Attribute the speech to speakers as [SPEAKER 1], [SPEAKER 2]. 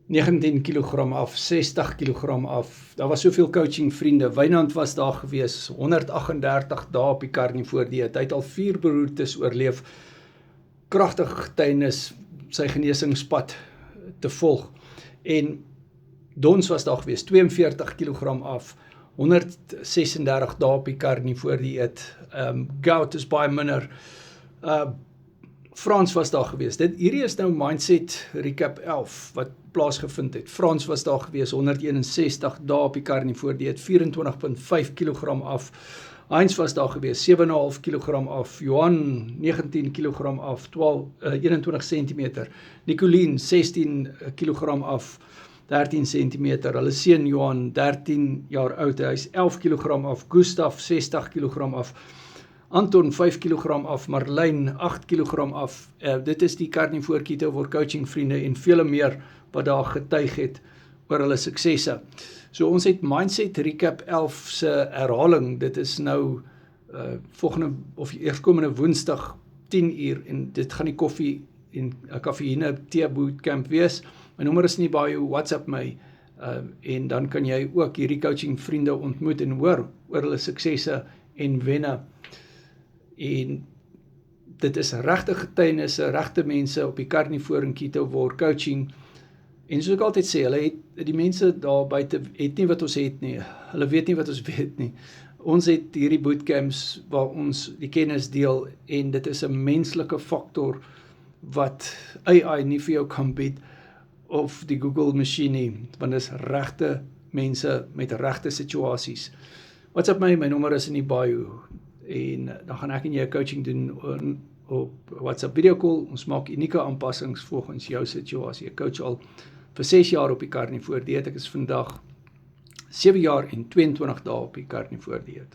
[SPEAKER 1] 19 kilogram af, 60 kilogram af. Daar was soveel coaching vriende. Wynand was daar gewees, 138 dae op die carnivore dieet. Hy het al 4 beroertes oorleef. Kragtige getuienis, sy genesingspad te volg. En Dons was daar gewees, 42 kilogram af, 136 dae op die carnivore dieet. Gout is baie minder. Frans was daar gewees. Hierdie is nou Mindset Recap 11 wat plaasgevind het. Frans was daar gewees, 161 dae op die carnivore dieet, 24,5 kilogram af. Heinz was daar gewees, 7,5 kilogram af. Johan, 19 kilogram af, 21 centimeter. Nicolien, 16 kilogram af, 13 centimeter. Hulle seun Johan, 13 jaar oud, hy is 11 kilogram af. Gustav, 60 kilogram af. Anton, 5 kilogram af. Marlijn, 8 kilogram af. Dit is die Carnivore Keto coaching vriende en vele meer wat daar getuig het oor hulle suksesse. So ons het Mindset Recap 11 se herhaling, dit is nou volgende of eerskomende Woensdag 10 uur en dit gaan die koffie en kafeïne tee bootcamp wees. My nommer is nie by jou, WhatsApp my en dan kan jy ook hierdie coaching vriende ontmoet en hoor oor hulle suksesse en wenne. En dit is regte getuienisse, regte mense op die Carnivore en Keto coaching. En soos ek altyd sê, die mense daar buite het nie wat ons het nie. Hulle weet nie wat ons weet nie. Ons het hierdie bootcamps waar ons die kennis deel en dit is 'n menslike faktor wat AI nie vir jou kan bied of die Google masjien nie, want dit is regte mense met regte situasies. WhatsApp my nommer is in die bio en dan gaan ek en jy 'n coaching doen op WhatsApp video call. Ons maak unieke aanpassings volgens jou situasie. Ek coach al vir 6 jaar op die carnivore dieet. Ek is vandag 7 jaar en 22 dae op die carnivore dieet.